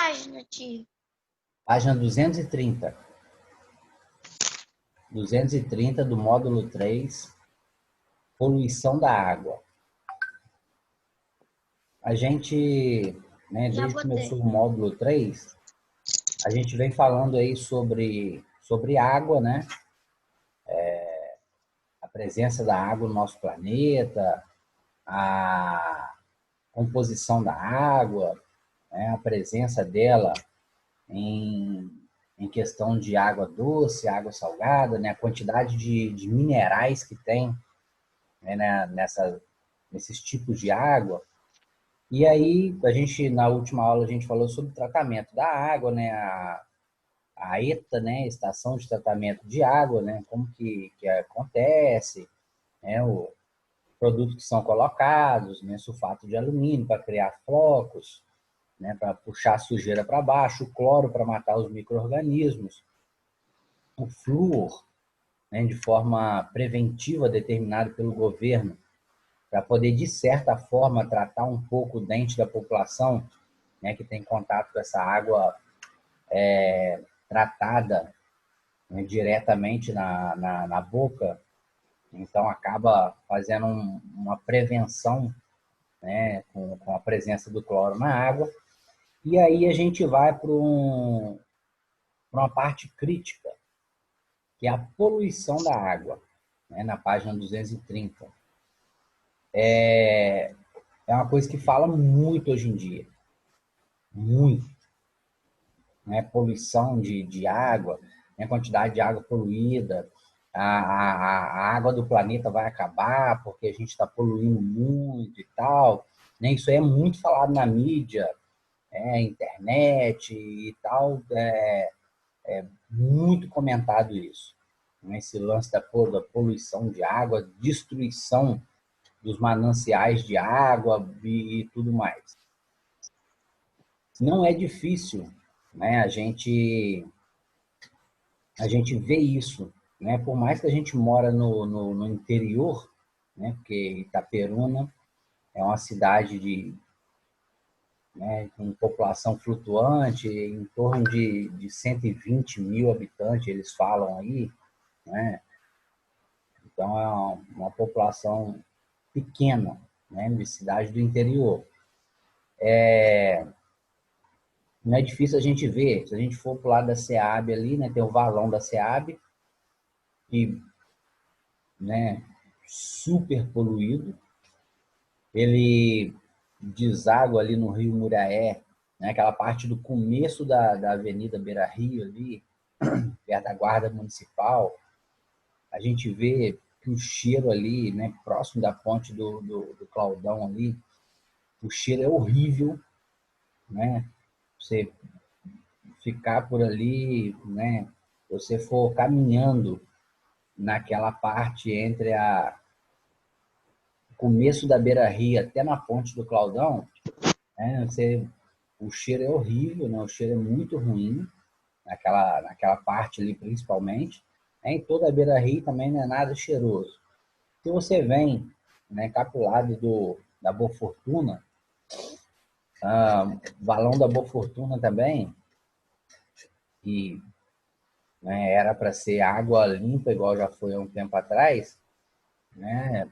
página, tio? Página 230. 230 do módulo 3, poluição da água. A gente, né, desde que começou o módulo 3, a gente vem falando aí sobre água, né? A presença da água no nosso planeta, a composição da água, né, a presença dela em questão de água doce, água salgada, né, a quantidade de minerais que tem, né, nesses tipos de água. E aí, na última aula, a gente falou sobre o tratamento da água, né, a ETA, né, Estação de Tratamento de Água, né, como que acontece, né, os produtos que são colocados, né, sulfato de alumínio para criar flocos, né, para puxar a sujeira para baixo, o cloro para matar os micro-organismos, o flúor, né, de forma preventiva determinado pelo governo, para poder, de certa forma, tratar um pouco o dente da população, né, que tem contato com essa água tratada, né, diretamente na boca. Então, acaba fazendo uma prevenção, né, com a presença do cloro na água. E aí a gente vai para uma parte crítica, que é a poluição da água, né, na página 230. É uma coisa que fala muito hoje em dia. Muito. Né? Poluição de água, né? Quantidade de água poluída. A água do planeta vai acabar porque a gente está poluindo muito e tal. Né? Isso aí é muito falado na mídia, internet e tal. É muito comentado isso. Né? Esse lance da poluição de água, destruição dos mananciais de água e tudo mais. Não é difícil, né, a gente vê isso, né? Por mais que a gente mora no interior, né, porque Itaperuna é uma cidade com população flutuante, em torno de 120 mil habitantes, eles falam aí, né? Então, é uma população pequena, né, de cidade do interior. Não é difícil a gente ver, se a gente for para o lado da SEAB ali, né, tem o valão da SEAB, que, né, super poluído, ele deságua ali no Rio Muriaé, né, aquela parte do começo da Avenida Beira Rio ali, perto da Guarda Municipal. A gente vê que o cheiro ali, né, próximo da ponte do Claudão ali, o cheiro é horrível, né? Você ficar por ali, né? Se você for caminhando naquela parte entre o começo da Beira Rio até na ponte do Claudão, né? O cheiro é horrível, né? O cheiro é muito ruim, naquela parte ali principalmente. Em toda a Beira Rio também não é nada cheiroso. Se você vem, né, cá pro lado da Boa Fortuna, valão da Boa Fortuna também, e, né, era para ser água limpa, igual já foi há um tempo atrás, né,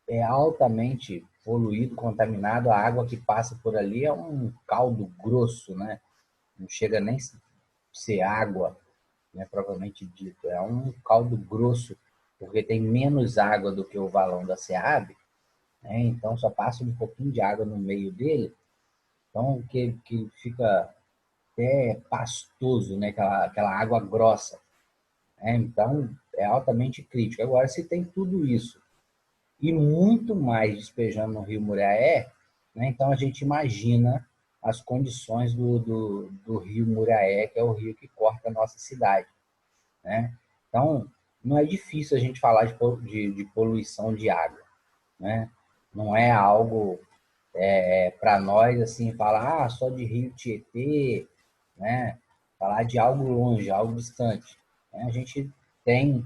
é altamente poluído, contaminado. A água que passa por ali é um caldo grosso, né? Não chega nem a ser água, né, propriamente dito. É um caldo grosso, porque tem menos água do que o valão da SEAB, né? Então só passa um pouquinho de água no meio dele, então que fica até pastoso, né? Aquela água grossa. Né? Então é altamente crítico. Agora, se tem tudo isso e muito mais despejando no Rio Muriaé, né? Então a gente imagina as condições do Rio Muriaé, que é o rio que corta a nossa cidade, né? Então, não é difícil a gente falar de poluição de água, né? Não é algo para nós, assim, falar só de Rio Tietê, né? Falar de algo longe, algo distante. Né? A gente tem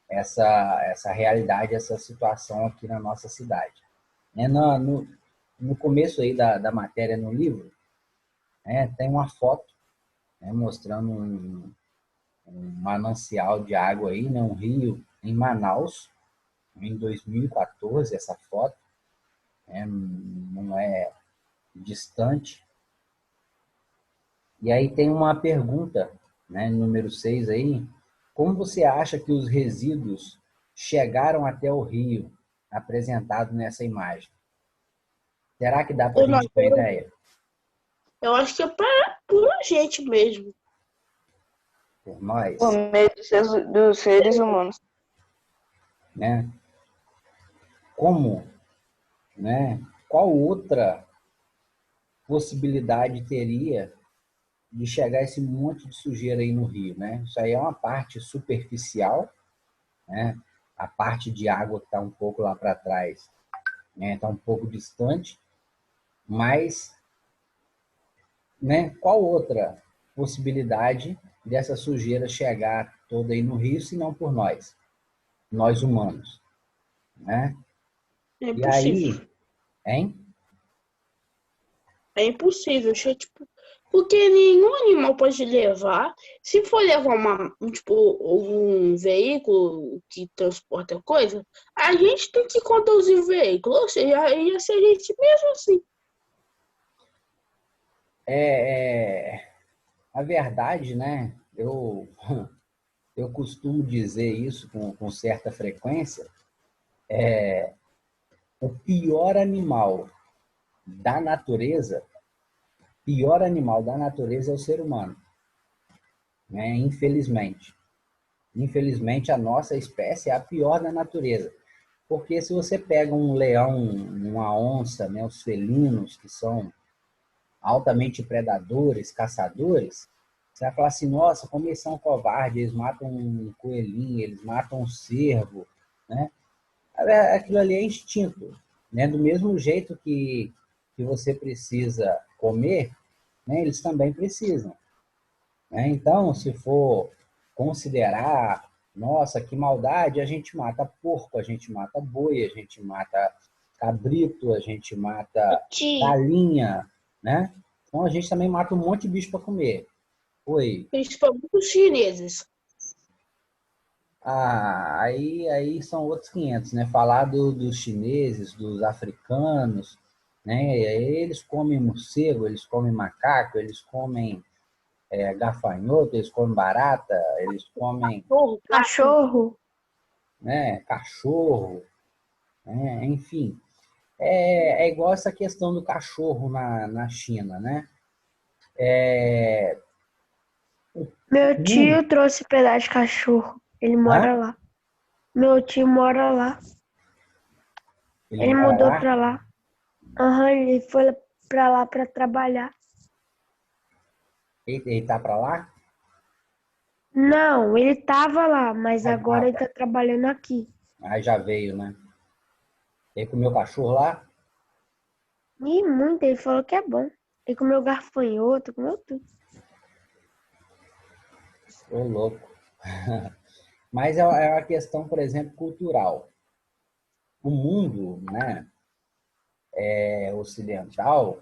essa realidade, essa situação aqui na nossa cidade. Né? No começo aí da matéria no livro, Tem uma foto, né, mostrando um manancial de água aí, né, um rio em Manaus, em 2014, essa foto, né, não é distante. E aí tem uma pergunta, né, número 6 aí, como você acha que os resíduos chegaram até o rio apresentado nessa imagem? Será que dá para a Eu, não- gente ter uma ideia? eu acho que é por a gente mesmo. Por Por nós, meio dos seres humanos. né? Como, né? Qual outra possibilidade teria de chegar esse monte de sujeira aí no rio, né? Isso aí é uma parte superficial, né? A parte de água que está um pouco lá para trás, né? Está um pouco distante, mas, né? Qual outra possibilidade dessa sujeira chegar toda aí no rio, se não por nós humanos, né? É E impossível. aí, hein? É impossível. Tipo, porque nenhum animal pode levar. Se for levar tipo, um veículo que transporta coisa, a gente tem que conduzir o veículo. Ou seja, ia ser a gente mesmo assim. A verdade, né? Eu costumo dizer isso com certa frequência. O pior animal da natureza é o ser humano, né? Infelizmente. Infelizmente, a nossa espécie é a pior da natureza. Porque se você pega um leão, uma onça, né, os felinos, que são altamente predadores, caçadores, você vai falar assim, nossa, como eles são covardes, eles matam um coelhinho, eles matam um cervo, né? Aquilo ali é instinto, né? Do mesmo jeito que você precisa comer, né? Eles também precisam, né? Então, se for considerar, nossa, que maldade, a gente mata porco, a gente mata boi, a gente mata cabrito, a gente mata Gente, galinha, né? Então a gente também mata um monte de bicho para comer. Oi. principalmente os chineses. Aí são outros 500, né? Falar dos chineses, dos africanos, né? Eles comem morcego, eles comem macaco, eles comem gafanhoto, eles comem barata, eles comem, Cachorro, gato. Cachorro. né, cachorro, né? Enfim. É igual essa questão do cachorro na China, né? Meu Mundo, tio trouxe pedaço de cachorro. Ele hã? mora lá. Meu tio mora lá. Ele Ele mora mudou lá, pra lá. Aham, ele foi pra lá pra trabalhar. ele tá para lá? Não, ele tava lá, mas Ah, agora ele tá. tá trabalhando aqui. Aí já veio, né? Ele comeu cachorro lá? E muito, ele falou que é bom. Ele comeu garfanhoto, comeu tudo. Ô, louco. Mas é uma questão, por exemplo, cultural. O mundo, né, ocidental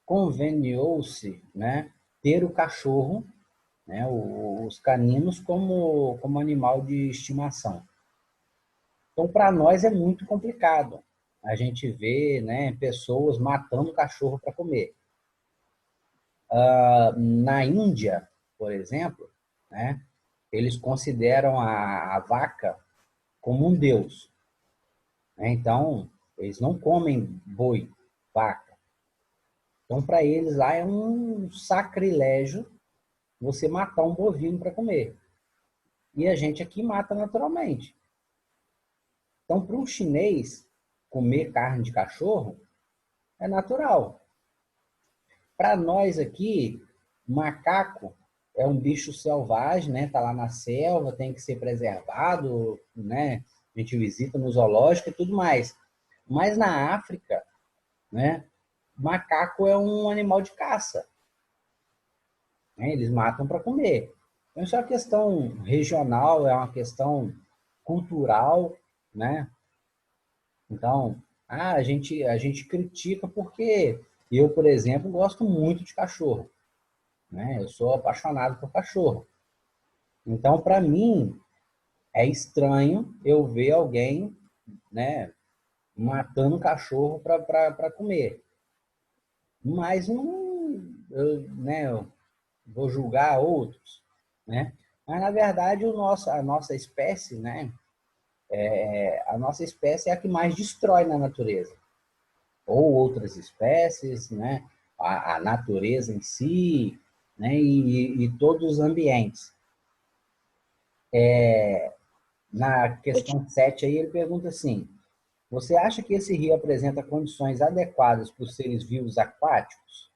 conveniou-se, né, ter o cachorro, né, os caninos como animal de estimação. Então, para nós é muito complicado. A gente vê, né, pessoas matando cachorro para comer. Na Índia, por exemplo, né, eles consideram a vaca como um deus, né? Então, eles não comem boi, vaca. Então, para eles lá é um sacrilégio você matar um bovino para comer. E a gente aqui mata naturalmente. Então, para um chinês, comer carne de cachorro é natural. Para nós aqui, macaco é um bicho selvagem, né? Tá lá na selva, tem que ser preservado, né? A gente visita no zoológico e tudo mais. Mas na África, né? Macaco é um animal de caça, né? Eles matam para comer. Então, isso é uma questão regional, é uma questão cultural, né? Então, a gente critica porque Eu, por exemplo, gosto muito de cachorro, né? Eu sou apaixonado por cachorro. Então, para mim, é estranho eu ver alguém, né, matando cachorro para comer. Mas não, eu vou julgar outros, né? Mas, na verdade, a nossa espécie, né, a nossa espécie é a que mais destrói na natureza. Ou outras espécies, né? A natureza em si, né? E todos os ambientes. Na questão 7 aí, ele pergunta assim, você acha que esse rio apresenta condições adequadas para os seres vivos aquáticos?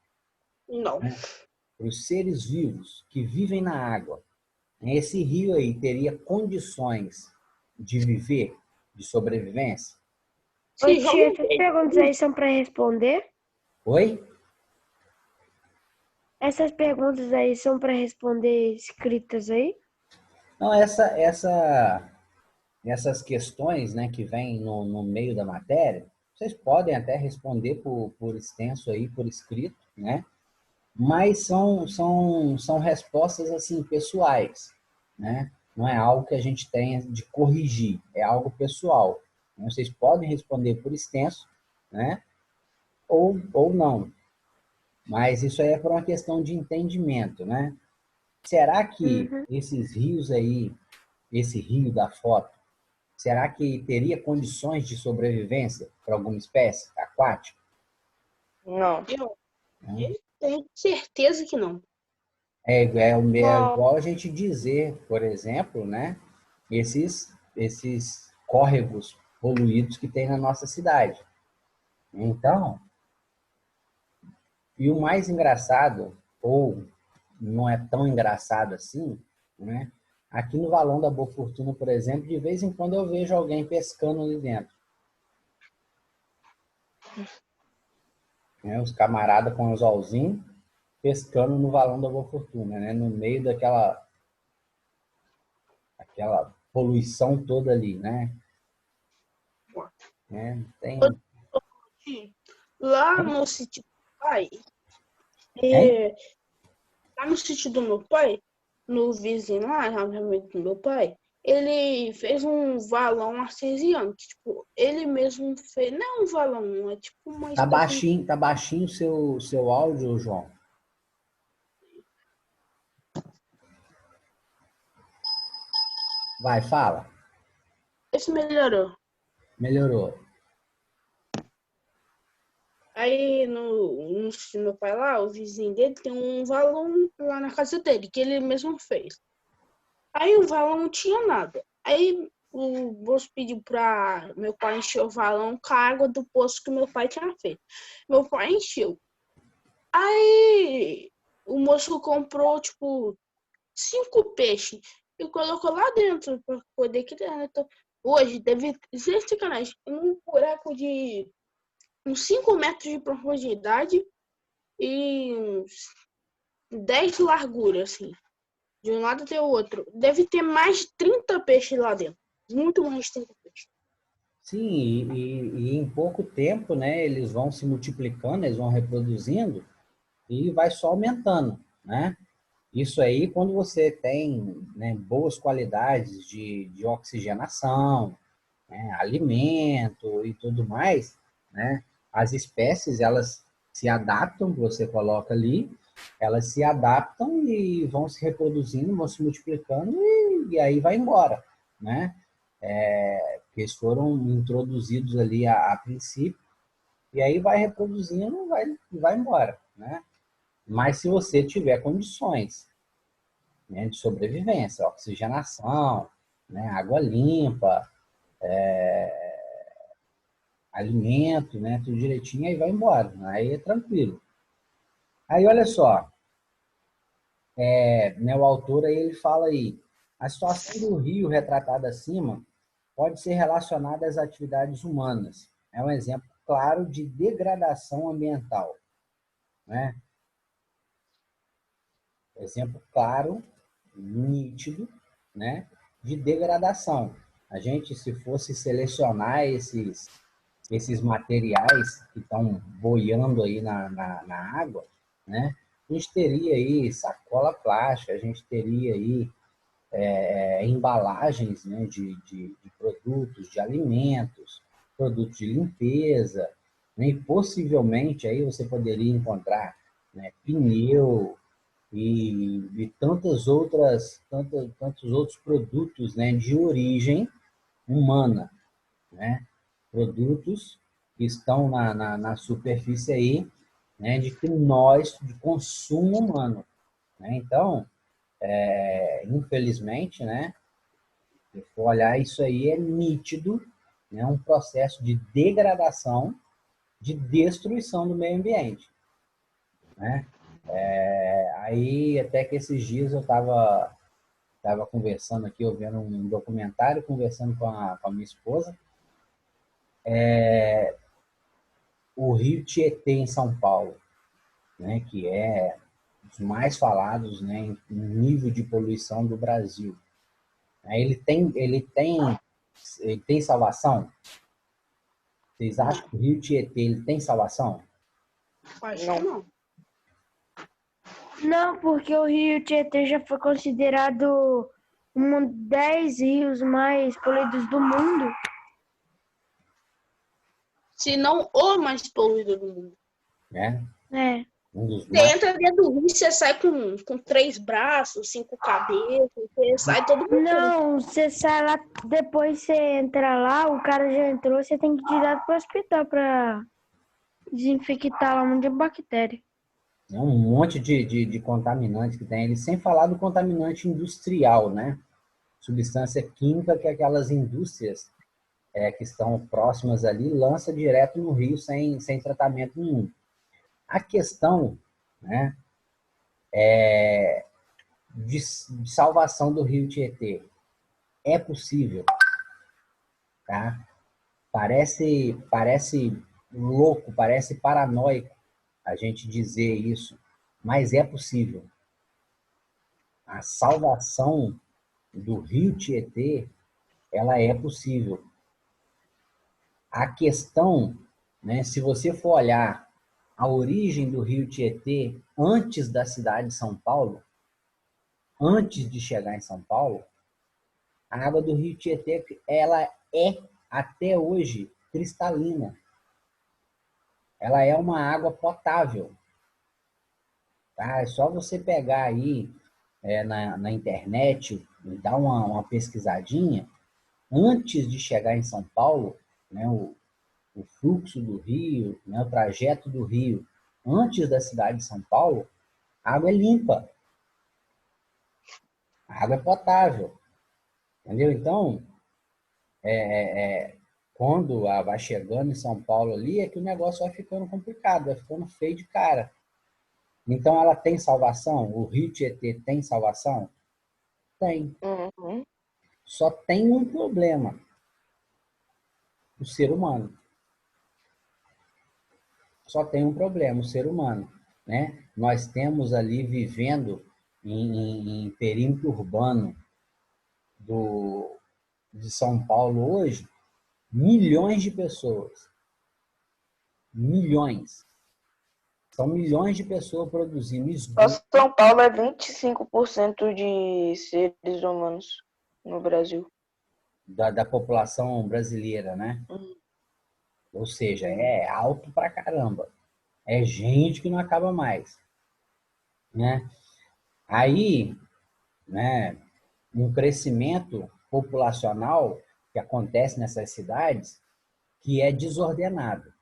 Não. Para os seres vivos que vivem na água? Esse rio aí teria condições de viver, de sobrevivência? Ô, Se tia, joga essas perguntas aí são para responder? Oi? Essas perguntas aí são para responder escritas aí? Não, essas questões, né, que vêm no meio da matéria, vocês podem até responder por extenso aí, por escrito, né? Mas são respostas assim pessoais, né? Não é algo que a gente tenha de corrigir, é algo pessoal. Vocês podem responder por extenso, né? Ou não. Mas isso aí é por uma questão de entendimento, né? Será que Uhum. esses rios aí, esse rio da foto, será que teria condições de sobrevivência para alguma espécie aquática? Não. eu Né? tenho certeza que não. É Ó, igual a gente dizer, por exemplo, né, esses córregos poluídos que tem na nossa cidade. Então, e o mais engraçado, ou não é tão engraçado assim, né? Aqui no Valão da Boa Fortuna, por exemplo, de vez em quando eu vejo alguém pescando ali dentro. Né? Os camaradas com anzolzinho pescando no Valão da Boa Fortuna, né? No meio aquela poluição toda ali, né? Tem, Lá no sítio do pai, hein? é, lá no sítio do meu pai, no vizinho lá, obviamente do meu pai, ele fez um valão artesiano, que, tipo, ele mesmo fez, não é um valão, é tipo uma espécie de Tá baixinho seu áudio, João. Vai, fala. esse melhorou. Melhorou. Aí no sítio do meu pai lá, o vizinho dele tem um valão lá na casa dele, que ele mesmo fez. Aí o valão não tinha nada. Aí o moço pediu para meu pai encher o valão com a água do poço que meu pai tinha feito. Meu pai encheu. Aí o moço comprou, tipo, 5 peixes e colocou lá dentro para poder criar. Então, hoje deve ser sacanagem. Um buraco de uns 5 metros de profundidade e uns 10 de largura, assim. De um lado até o outro. Deve ter mais de 30 peixes lá dentro. Muito mais de 30 peixes. Sim, e em pouco tempo, né, eles vão se multiplicando, eles vão reproduzindo e vai só aumentando, né? Isso aí, quando você tem, né, boas qualidades de oxigenação, né, alimento e tudo mais, né, as espécies, elas se adaptam, você coloca ali, elas se adaptam e vão se reproduzindo, vão se multiplicando e aí vai embora, né? Porque eles foram introduzidos ali a princípio, e aí vai reproduzindo e vai embora, né? Mas se você tiver condições, né, de sobrevivência, oxigenação, né, água limpa, alimento, né, tudo direitinho, aí vai embora, aí é tranquilo. Aí olha só, né, o autor aí ele fala aí, a situação do rio retratada acima pode ser relacionada às atividades humanas. É um exemplo claro de degradação ambiental, né? Exemplo claro, nítido, né, de degradação. A gente, se fosse selecionar esses materiais que estão boiando aí na água, né? A gente teria aí sacola plástica, a gente teria aí embalagens, né, de produtos, de alimentos, produtos de limpeza, né, e possivelmente aí você poderia encontrar, né, pneu e tantos outros produtos, né, de origem humana, né? Produtos que estão na superfície aí, né, de consumo humano, né? Então, infelizmente, né, se for olhar isso aí é nítido, né, um processo de degradação, de destruição do meio ambiente, né? Aí até que esses dias eu estava conversando aqui, eu vendo um documentário, conversando com a minha esposa, o Rio Tietê em São Paulo, né, que é dos mais falados, né, em nível de poluição do Brasil. Ele tem salvação? Vocês acham que o Rio Tietê ele tem salvação? Acho que não. Não, porque o Rio Tietê já foi considerado um dos 10 rios mais poluídos do mundo. Se não o mais poluído do mundo. Né? É. Um dos Você mais... entra dentro do rio, você sai com 3 braços, 5 cabeças, você sai todo mundo. Não, você sai lá, depois você entra lá, o cara já entrou, você tem que ir direto pro hospital pra desinfectar lá um monte de bactéria. É um monte de contaminante que tem. Ele sem falar do contaminante industrial, né? Substância química que aquelas indústrias que estão próximas ali lança direto no rio sem tratamento nenhum. A questão, né, de salvação do Rio Tietê é possível, tá? Parece louco, parece paranoico a gente dizer isso, mas é possível. A salvação do Rio Tietê, ela é possível. A questão, né, se você for olhar a origem do Rio Tietê antes da cidade de São Paulo, antes de chegar em São Paulo, a água do Rio Tietê, ela é até hoje cristalina. Ela é uma água potável. Tá? É só você pegar aí na internet e dar uma pesquisadinha. Antes de chegar em São Paulo, né, o fluxo do rio, né, o trajeto do rio, antes da cidade de São Paulo, a água é limpa. A água é potável. Entendeu? Então, quando vai chegando em São Paulo ali, é que o negócio vai ficando complicado, vai ficando feio de cara. Então, ela tem salvação? O Rio Tietê tem salvação? Tem. Uhum. Só tem um problema: o ser humano. Só tem um problema: o ser humano. Né? Nós temos ali vivendo em perímetro urbano de São Paulo hoje, milhões de pessoas. Milhões. São milhões de pessoas produzindo esgoto. Só São Paulo é 25% de seres humanos no Brasil. Da população brasileira, né? Ou seja, é alto pra caramba. É gente que não acaba mais. Né? Aí, né, um crescimento populacional que acontece nessas cidades que é desordenado.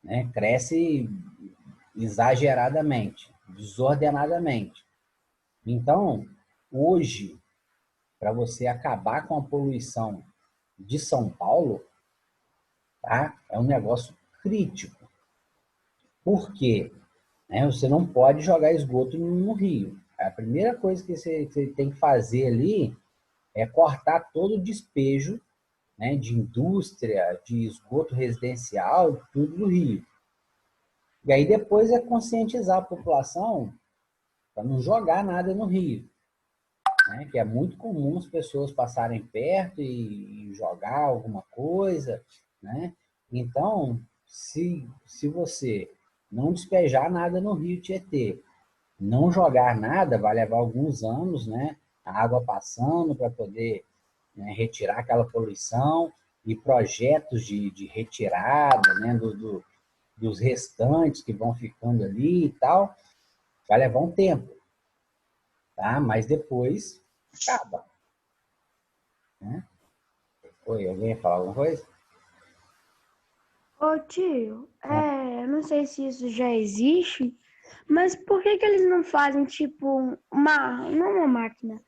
Né? Cresce exageradamente, desordenadamente. Então, hoje, para você acabar com a poluição de São Paulo, tá? É um negócio crítico. Por quê? Né? Você não pode jogar esgoto no rio. A primeira coisa que você tem que fazer ali é cortar todo o despejo, né, de indústria, de esgoto residencial, tudo do rio. E aí depois é conscientizar a população para não jogar nada no rio. Né? Que é muito comum as pessoas passarem perto e jogar alguma coisa, né? Então, se você não despejar nada no rio Tietê, não jogar nada, vai levar alguns anos, né? A água passando para poder, né, retirar aquela poluição e projetos de retirada, né, dos restantes que vão ficando ali e tal. Vai levar um tempo, tá? Mas depois acaba, né? Oi, alguém ia falar alguma coisa? Ô tio, eu não sei se isso já existe, mas por que que eles não fazem tipo não uma máquina,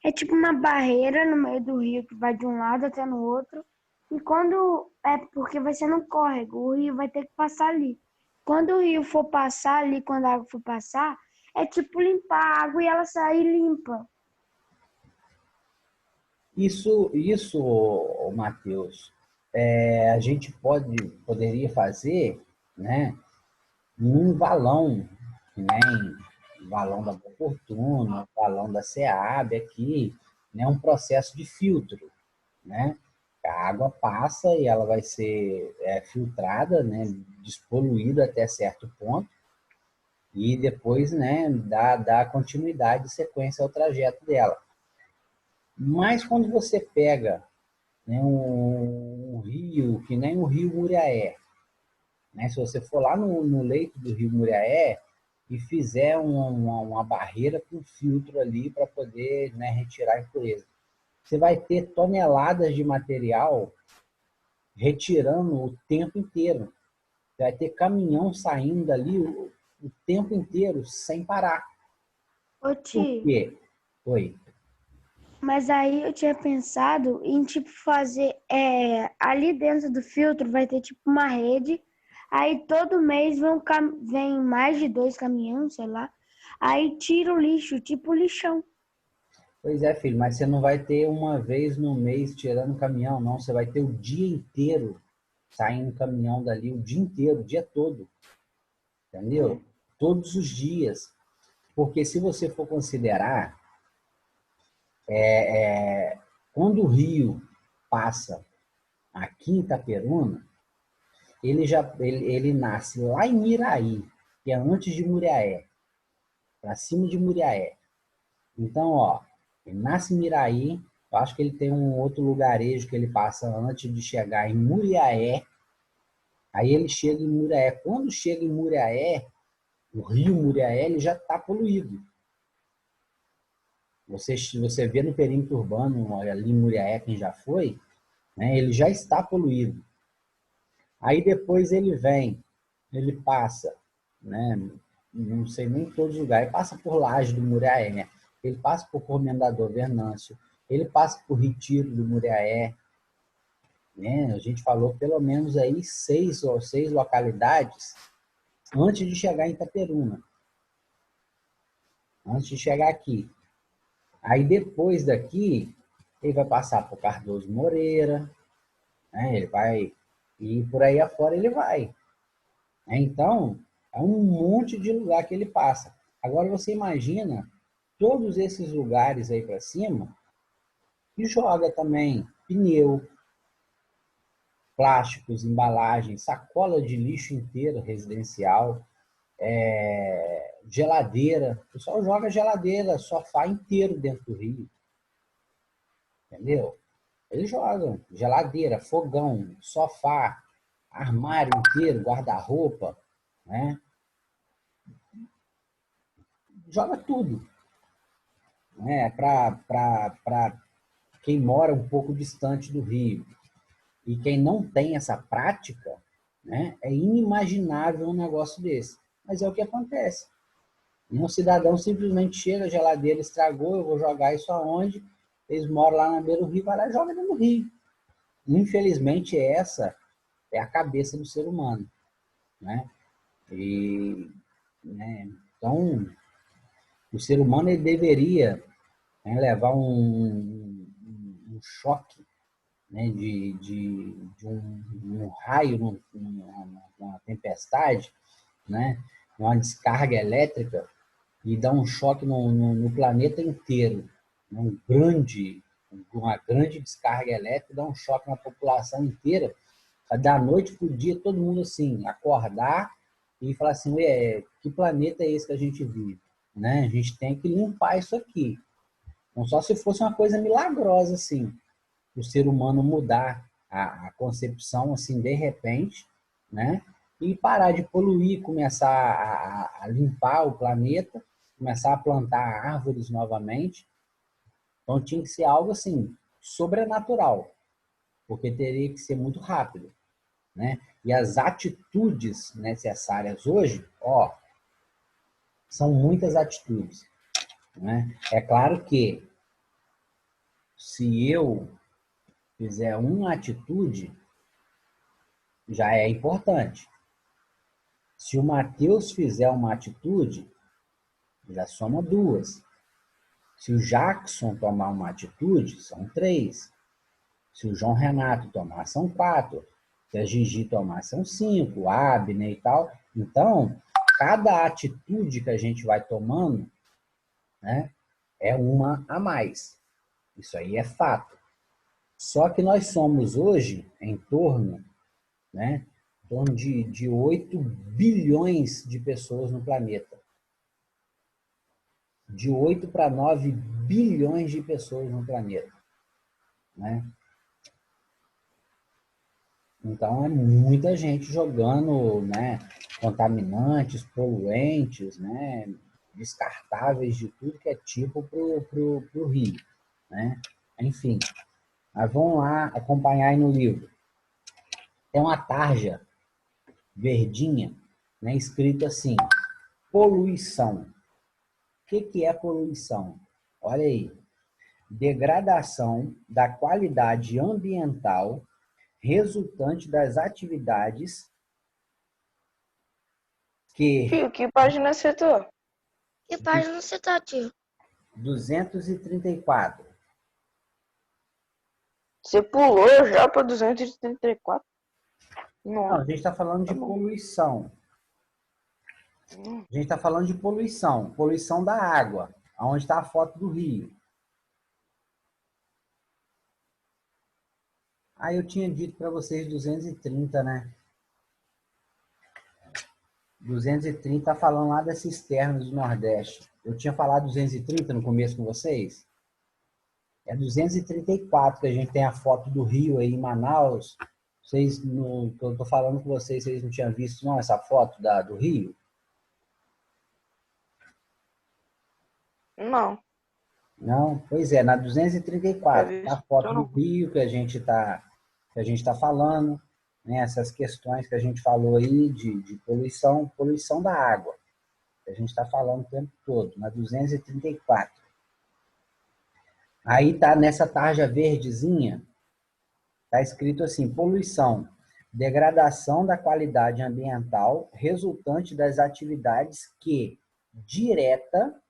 é tipo uma barreira no meio do rio que vai de um lado até no outro, e quando porque vai ser no córrego, o rio vai ter que passar ali. Quando o rio for passar ali, quando a água for passar, é tipo limpar a água e ela sair limpa. Isso, Matheus, a gente poderia fazer, né, num valão, que nem valão da Boa Fortuna, valão da SEAB aqui, né, um processo de filtro, né? A água passa e ela vai ser filtrada, né, despoluída até certo ponto, e depois, né, dá continuidade e sequência ao trajeto dela. Mas quando você pega, né, um rio, que nem o rio Muriaé, né? Se você for lá no leito do rio Muriaé e fizer uma barreira com filtro ali para poder, né, retirar a impureza, você vai ter toneladas de material retirando o tempo inteiro. Você vai ter caminhão saindo dali o tempo inteiro sem parar. Ô Por tio, quê? Oi. mas aí eu tinha pensado em tipo fazer ali dentro do filtro vai ter tipo uma rede. Aí todo mês vem mais de 2 caminhões, sei lá. Aí tira o lixo, tipo lixão. Pois é, filho, mas você não vai ter uma vez no mês tirando o caminhão, não. Você vai ter o dia inteiro saindo caminhão dali, o dia inteiro, o dia todo. Entendeu? Todos os dias. Porque se você for considerar, quando o rio passa aqui em Itaperuna, ele nasce lá em Miraí, que é antes de Muriaé, para cima de Muriaé. Então, ó, ele nasce em Miraí, eu acho que ele tem um outro lugarejo que ele passa antes de chegar em Muriaé. Aí ele chega em Muriaé. Quando chega em Muriaé, o rio Muriaé, ele já está poluído. Você vê no perímetro urbano, ali em Muriaé, quem já foi, né, ele já está poluído. Aí depois ele passa, né, não sei nem todos os lugares, ele passa por Laje do Muriaé, né, ele passa por Comendador Venâncio, ele passa por Retiro do Muriaé, né, a gente falou pelo menos aí seis localidades antes de chegar em Itaperuna, antes de chegar aqui. Aí depois daqui, ele vai passar por Cardoso Moreira, né? Ele vai, e por aí afora ele vai. Então, é um monte de lugar que ele passa. Agora você imagina todos esses lugares aí para cima e joga também pneu, plásticos, embalagens, sacola de lixo inteiro residencial, geladeira. O pessoal joga geladeira, sofá inteiro dentro do rio. Entendeu? Eles jogam geladeira, fogão, sofá, armário inteiro, guarda-roupa, né? Joga tudo, né? Para quem mora um pouco distante do rio e quem não tem essa prática, né? É inimaginável um negócio desse. Mas é o que acontece. Um cidadão simplesmente chega, a geladeira estragou, eu vou jogar isso aonde? Eles moram lá na beira do rio, vai lá e joga dentro do rio. Infelizmente, essa é a cabeça do ser humano, né? E, né, então, o ser humano ele deveria, né, levar um choque, né, de um raio, uma tempestade, né, uma descarga elétrica e dar um choque no planeta inteiro, né, uma grande descarga elétrica, dá um choque na população inteira Da noite pro dia, todo mundo assim, acordar e falar assim, ué, que planeta é esse que a gente vive? Né? A gente tem que limpar isso aqui. Não só se fosse uma coisa milagrosa, assim, o ser humano mudar a concepção, assim, de repente, né? E parar de poluir, começar a limpar o planeta, começar a plantar árvores novamente. Então tinha que ser algo, assim, sobrenatural, porque teria que ser muito rápido, né? E as atitudes necessárias hoje, ó, são muitas atitudes, né? É claro que se eu fizer uma atitude, já é importante. Se o Matheus fizer uma atitude, já soma duas. Se o Jackson tomar uma atitude, são três. Se o João Renato tomar, são quatro. Se a Gigi tomar, são cinco. A Abner e tal. Então, cada atitude que a gente vai tomando, né, é uma a mais. Isso aí é fato. Só que nós somos hoje em torno, né, em torno de 8 bilhões de pessoas no planeta. De 8 para 9 bilhões de pessoas no planeta, né? Então é muita gente jogando, né, contaminantes, poluentes, né, descartáveis de tudo que é tipo pro rio, né? Enfim, mas vamos lá acompanhar aí no livro. Tem uma tarja verdinha, né, escrito assim, poluição. O que é poluição? Olha aí. Degradação da qualidade ambiental resultante das atividades que... Tio, que página você tá? Que página você tá, tio? 234. Você pulou já pra 234? Não, Não, a gente está falando de tá bom. poluição. A gente está falando de poluição. Poluição da água. Onde está a foto do rio. Aí eu tinha dito para vocês 230, né? 230 tá falando lá das cisternas do Nordeste. Eu tinha falado 230 no começo com vocês. É 234 que a gente tem a foto do rio aí em Manaus. Vocês, no, eu tô falando com vocês, vocês não tinham visto não essa foto do rio? Não, Não? Pois é, na já 234, vi tá isso. a foto Então do não. rio que a gente tá falando, né? Essas questões que a gente falou aí de poluição, poluição da água, que a gente está falando o tempo todo, na 234. Aí tá nessa tarja verdezinha, tá escrito assim, poluição, degradação da qualidade ambiental resultante das atividades que, direta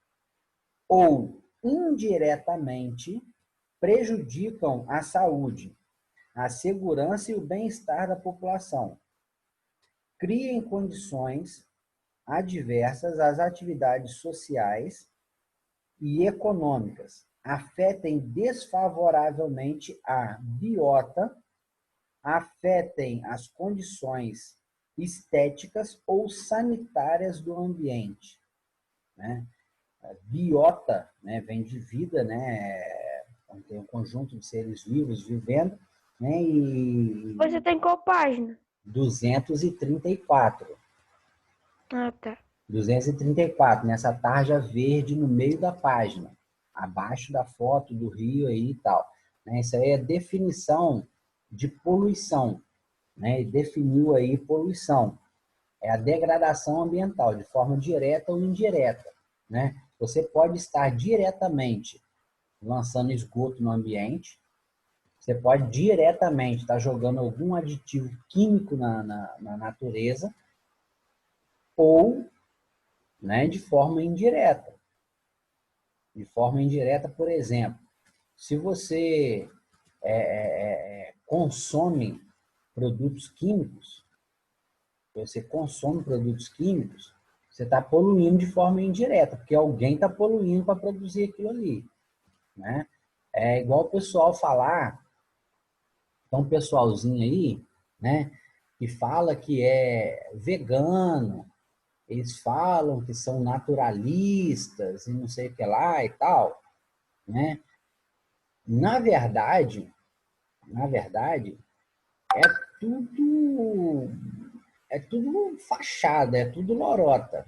ou indiretamente, prejudicam a saúde, a segurança e o bem-estar da população. Criem condições adversas às atividades sociais e econômicas, afetem desfavoravelmente a biota, afetem as condições estéticas ou sanitárias do ambiente, né? Biota, né, vem de vida, né? Tem um conjunto de seres vivos vivendo, né? E Você tem qual página? 234. Ah, tá. 234, nessa tarja verde no meio da página, abaixo da foto do rio aí e tal. Né? Isso aí é definição de poluição, né? E definiu aí poluição. É a degradação ambiental, de forma direta ou indireta, né? Você pode estar diretamente lançando esgoto no ambiente, você pode diretamente estar jogando algum aditivo químico na natureza, ou, né, de forma indireta. De forma indireta, por exemplo, se você consome produtos químicos, você está poluindo de forma indireta, porque alguém está poluindo para produzir aquilo ali, né? É igual o pessoal falar, então um pessoalzinho aí, né? Que fala que é vegano, eles falam que são naturalistas e não sei o que lá e tal, né? Na verdade, é tudo é tudo fachada, é tudo lorota,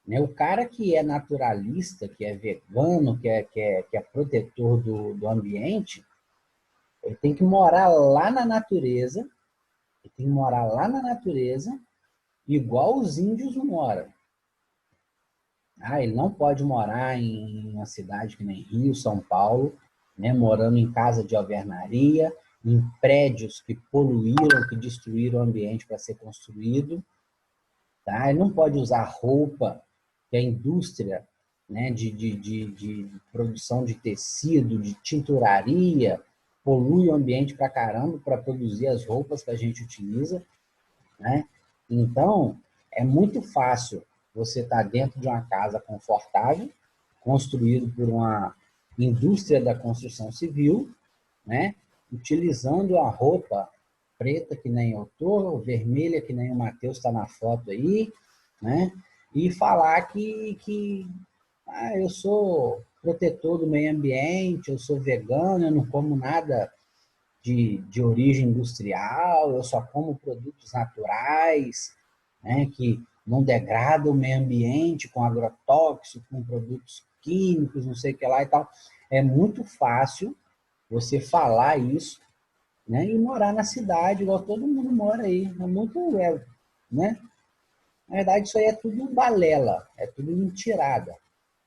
né? O cara que é naturalista, que é vegano, que é protetor do ambiente, ele tem que morar lá na natureza, ele tem que morar lá na natureza, igual os índios moram. Ah, ele não pode morar em uma cidade que nem Rio, São Paulo, né, morando em casa de alvenaria, em prédios que poluíram, que destruíram o ambiente para ser construído. Tá? Ele não pode usar roupa que a indústria, né, de produção de tecido, de tinturaria, polui o ambiente para caramba para produzir as roupas que a gente utiliza. Né? Então, é muito fácil você estar dentro de uma casa confortável, construído por uma indústria da construção civil, né? Utilizando a roupa preta, que nem eu estou, vermelha, que nem o Matheus está na foto aí, né? E falar que eu sou protetor do meio ambiente, eu sou vegano, eu não como nada de origem industrial, eu só como produtos naturais, né, que não degradam o meio ambiente com agrotóxicos, com produtos químicos, não sei o que lá e tal. É muito fácil você falar isso, né, e morar na cidade, igual todo mundo mora aí. É muito, né? Na verdade, isso aí é tudo balela, é tudo mentirada,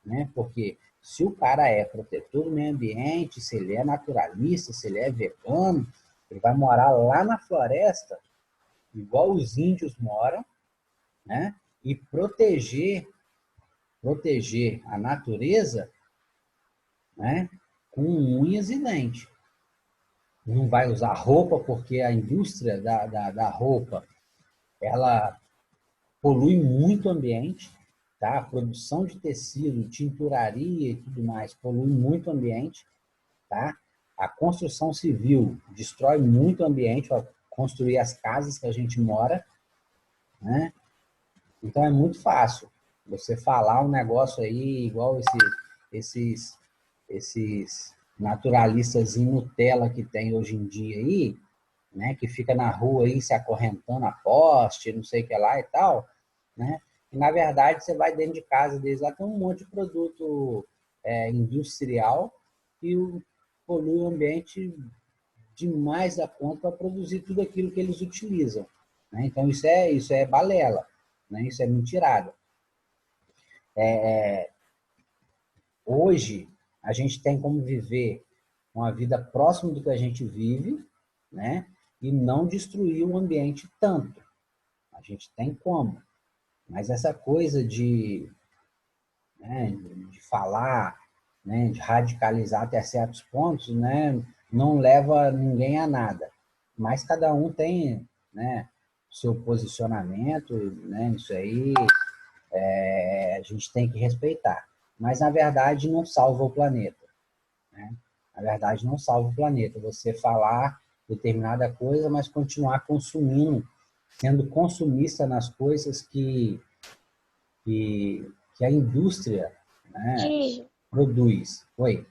né? Porque se o cara é protetor do meio ambiente, se ele é naturalista, se ele é vegano, ele vai morar lá na floresta, igual os índios moram, né? E proteger a natureza, né? Com unhas e dentes. Não vai usar roupa porque a indústria da roupa, ela polui muito o ambiente, tá? A produção de tecido, tinturaria e tudo mais polui muito o ambiente, tá? A construção civil destrói muito o ambiente para construir as casas que a gente mora, né? Então é muito fácil você falar um negócio aí igual esses naturalistas em Nutella que tem hoje em dia aí, né? Que fica na rua aí se acorrentando a poste, não sei o que lá e tal, né? E, na verdade, você vai dentro de casa deles, lá tem um monte de produto industrial que polui o ambiente demais da conta para produzir tudo aquilo que eles utilizam. Né? Então, isso é balela, né? Isso é mentirada. Hoje, a gente tem como viver uma vida próxima do que a gente vive, né? E não destruir o ambiente tanto. A gente tem como. Mas essa coisa né, de falar, né, de radicalizar até certos pontos, né, não leva ninguém a nada. Mas cada um tem, né, seu posicionamento, né, isso aí a gente tem que respeitar. Mas, na verdade, não salva o planeta. Né? Na verdade, não salva o planeta. Você falar determinada coisa, mas continuar consumindo, sendo consumista nas coisas que a indústria, né, Ih, produz. Oi,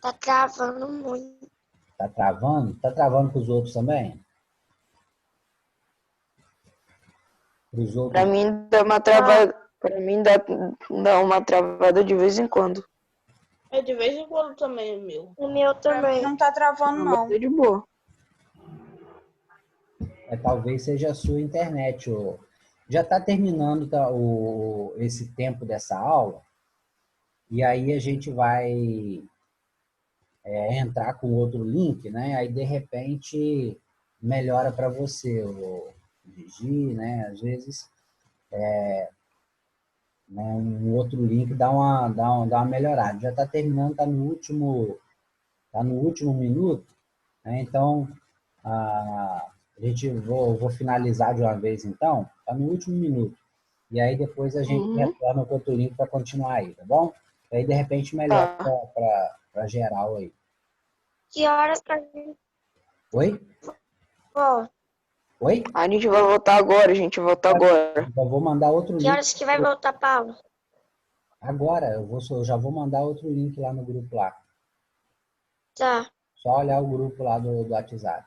tá travando muito. tá travando? Tá travando para os outros também? Para os Pra outros. mim dá uma travada. Pra mim dá uma travada de vez em quando. É de vez em quando também o meu. O meu também. Não tá travando, não. Tá de boa. Talvez seja a sua internet. Já está terminando esse tempo dessa aula, e aí a gente vai entrar com outro link, né? Aí, de repente, melhora para você, o Gigi, né? Às vezes, né, um outro link dá uma melhorada. Já está terminando, tá no último minuto, né? Então, a gente vou finalizar de uma vez, então. Está no último minuto. E aí, depois a gente retorna com outro link para continuar aí, tá bom? E aí, de repente, melhora Tá. para geral aí. Que horas que a gente Oi? Ó, Oi? A gente vai voltar agora, Eu vou mandar outro que link. horas que vai voltar pra aula? Agora, eu já vou mandar outro link lá no grupo lá. Tá. Só olhar o grupo lá do WhatsApp.